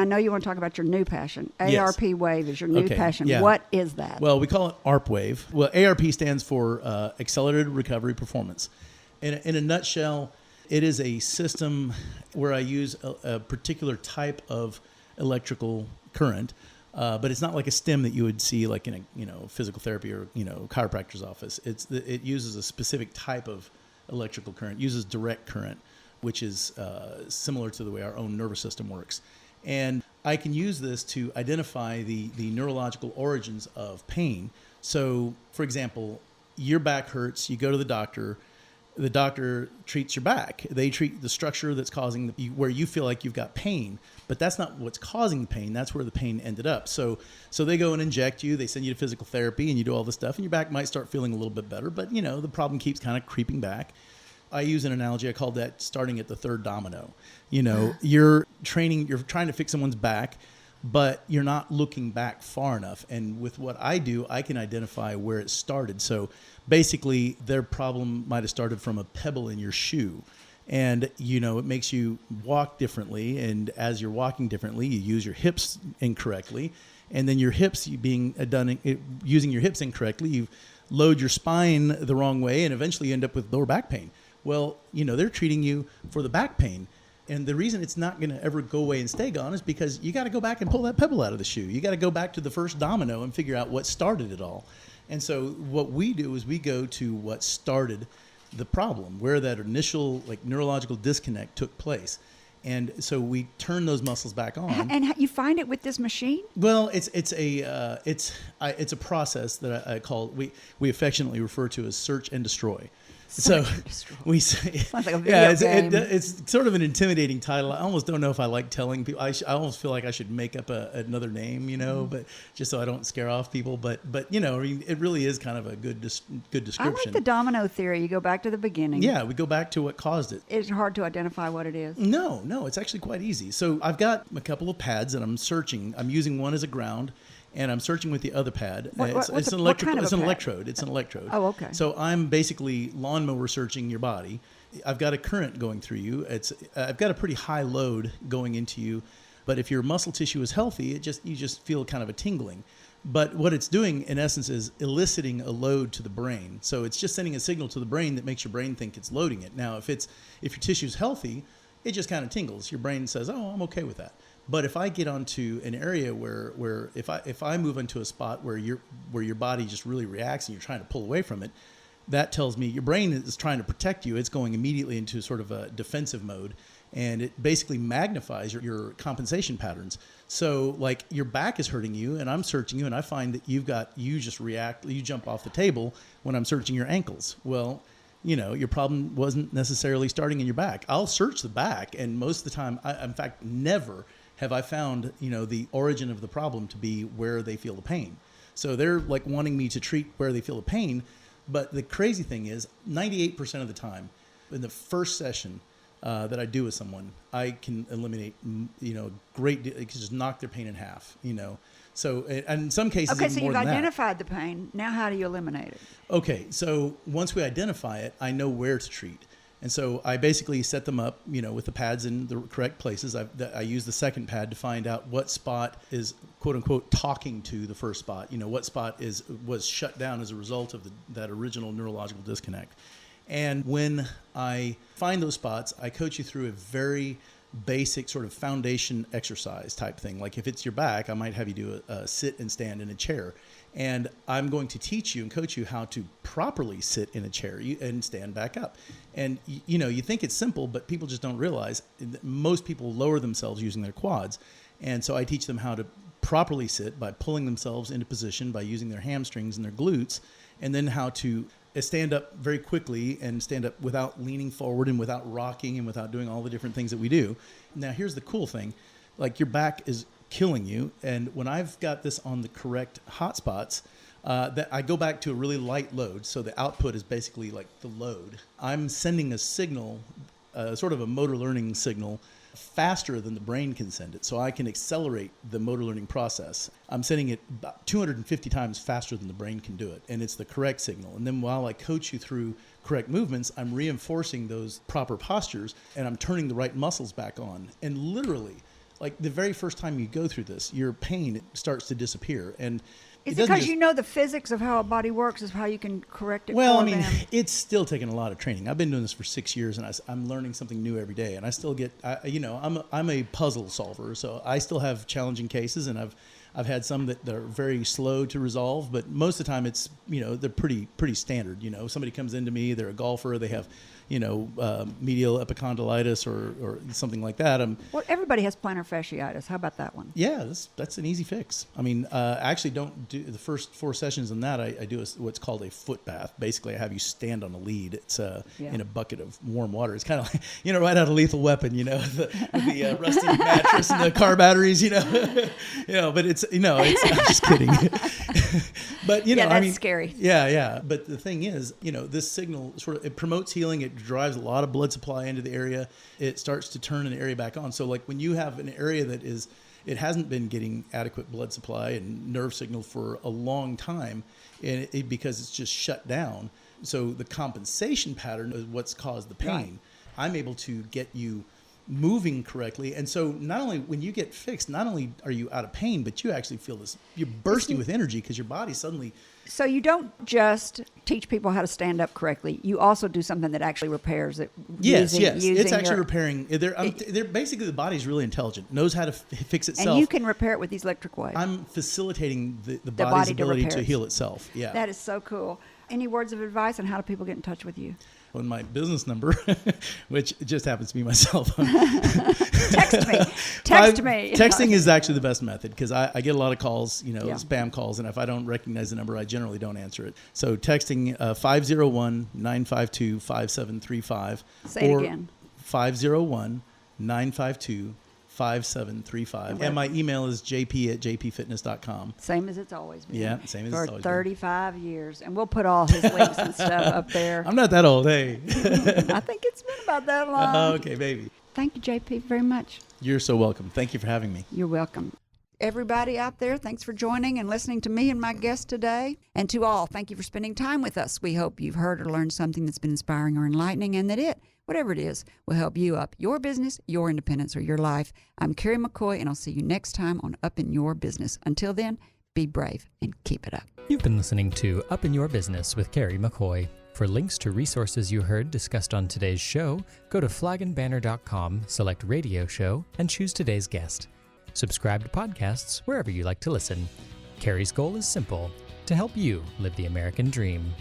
I know you want to talk about your new passion. Yes. ARPwave is your new passion. Yeah. What is that? Well, we call it ARPwave. Well, ARP stands for Accelerated Recovery Performance. In a nutshell, it is a system where I use a particular type of electrical current, but it's not like a stem that you would see like in a physical therapy or chiropractor's office. It uses a specific type of electrical current, uses direct current, which is similar to the way our own nervous system works. And I can use this to identify the neurological origins of pain. So, for example, your back hurts, you go to the doctor treats your back. They treat the structure that's causing where you feel like you've got pain, but that's not what's causing the pain. That's where the pain ended up. So they go and inject you, they send you to physical therapy, and you do all this stuff, and your back might start feeling a little bit better, but the problem keeps kind of creeping back. I use an analogy. I call that starting at the third domino. You're trying to fix someone's back, but you're not looking back far enough. And with what I do, I can identify where it started. So basically, their problem might have started from a pebble in your shoe. And, it makes you walk differently. And as you're walking differently, you use your hips incorrectly. And then your hips using your hips incorrectly, you load your spine the wrong way, and eventually you end up with lower back pain. Well, they're treating you for the back pain. And the reason it's not going to ever go away and stay gone is because you got to go back and pull that pebble out of the shoe. You got to go back to the first domino and figure out what started it all. And so what we do is we go to what started the problem, where that initial neurological disconnect took place. And so we turn those muscles back on. And you find it with this machine? Well, it's a process that I call, we affectionately refer to as search and destroy. So we say, sounds like a video game. It's sort of an intimidating title. I almost don't know if I like telling people. I almost feel like I should make up another name, but just so I don't scare off people. But it really is kind of a good description. I like the domino theory. You go back to the beginning. Yeah, we go back to what caused it. It's hard to identify what it is. No, it's actually quite easy. So I've got a couple of pads that I'm searching. I'm using one as a ground, and I'm searching with the other pad. It's an electrode. It's an electrode. Oh, okay. So I'm basically lawnmower searching your body. I've got a current going through you. I've got a pretty high load going into you, but if your muscle tissue is healthy, you just feel kind of a tingling. But what it's doing in essence is eliciting a load to the brain. So it's just sending a signal to the brain that makes your brain think it's loading it. Now, if your tissue's healthy, it just kind of tingles. Your brain says, "Oh, I'm okay with that." But if I get onto an area where if I move into a spot where your body just really reacts and you're trying to pull away from it, that tells me your brain is trying to protect you. It's going immediately into sort of a defensive mode, and it basically magnifies your compensation patterns. So like your back is hurting you, and I'm searching you, and I find that you just react, you jump off the table when I'm searching your ankles. Well, your problem wasn't necessarily starting in your back. I'll search the back, and most of the time, in fact, never have I found, the origin of the problem to be where they feel the pain. So they're like wanting me to treat where they feel the pain. But the crazy thing is 98% of the time in the first session that I do with someone, I can eliminate, just knock their pain in half, So and in some cases, okay, even so more you've than that. identified the pain. Now how do you eliminate it? Okay, so once we identify it, I know where to treat. And so I basically set them up, with the pads in the correct places. I use the second pad to find out what spot is, quote unquote, talking to the first spot. What spot was shut down as a result of that original neurological disconnect. And when I find those spots, I coach you through a very basic sort of foundation exercise type thing. Like if it's your back, I might have you do a sit and stand in a chair. And I'm going to teach you and coach you how to properly sit in a chair and stand back up. And, you think it's simple, but people just don't realize that most people lower themselves using their quads. And so I teach them how to properly sit by pulling themselves into position by using their hamstrings and their glutes, and then how to stand up very quickly and stand up without leaning forward and without rocking and without doing all the different things that we do. Now, here's the cool thing. Like your back is killing you. And when I've got this on the correct hot spots, that I go back to a really light load. So the output is basically like the load. I'm sending a signal, sort of a motor learning signal, faster than the brain can send it. So I can accelerate the motor learning process. I'm sending it about 250 times faster than the brain can do it. And it's the correct signal. And then while I coach you through correct movements, I'm reinforcing those proper postures, and I'm turning the right muscles back on. And literally, like the very first time you go through this, your pain starts to disappear. And Is it doesn't because you know the physics of how a body works is how you can correct it Well, for I mean, them? it's still taking a lot of training. I've been doing this for 6 years, and I'm learning something new every day. And I still get, I'm a puzzle solver, so I still have challenging cases, and I've had some that are very slow to resolve, but most of the time it's, they're pretty standard. Somebody comes into me, they're a golfer, they have, medial epicondylitis or something like that. Well, everybody has plantar fasciitis. How about that one? Yeah, that's an easy fix. I mean, I actually don't do the first 4 sessions in that. I do what's called a foot bath. Basically, I have you stand on a lead. It's in a bucket of warm water. It's kind of like, right out of Lethal Weapon, the rusty mattress and the car batteries, but it's, I'm just kidding. But, that's scary. Yeah. But the thing is, this signal it promotes healing. It drives a lot of blood supply into the area. It starts to turn an area back on. So like when you have an area that it hasn't been getting adequate blood supply and nerve signal for a long time, and because it's just shut down. So the compensation pattern is what's caused the pain. Right. I'm able to get you moving correctly. And so not only when you get fixed, not only are you out of pain, but you actually feel you're bursting with energy because your body suddenly... So you don't just teach people how to stand up correctly. You also do something that actually repairs it. Yes. It's actually repairing. They're basically, the body's really intelligent, knows how to fix itself. And you can repair it with these electric waves. I'm facilitating the body's ability to heal itself. Yeah. That is so cool. Any words of advice on how do people get in touch with you? On my business number, which just happens to be my cell phone. Text me. Texting is actually the best method because I get a lot of calls, spam calls, and if I don't recognize the number, I generally don't answer it. So texting 501-952-5735. Say it again. 501-952-5735. And my email is jp@jpfitness.com. Same as it's always been. Yeah, same as it's always been. For 35 years. And we'll put all his links and stuff up there. I'm not that old, hey. I think it's been about that long. Okay, baby. Thank you, JP, very much. You're so welcome. Thank you for having me. You're welcome. Everybody out there, thanks for joining and listening to me and my guest today. And to all, thank you for spending time with us. We hope you've heard or learned something that's been inspiring or enlightening, and that whatever it is, will help you up your business, your independence, or your life. I'm Kerry McCoy, and I'll see you next time on Up in Your Business. Until then, be brave and keep it up. You've been listening to Up in Your Business with Kerry McCoy. For links to resources you heard discussed on today's show, go to flagandbanner.com, select Radio Show, and choose today's guest. Subscribe to podcasts wherever you like to listen. Kerry's goal is simple: to help you live the American dream.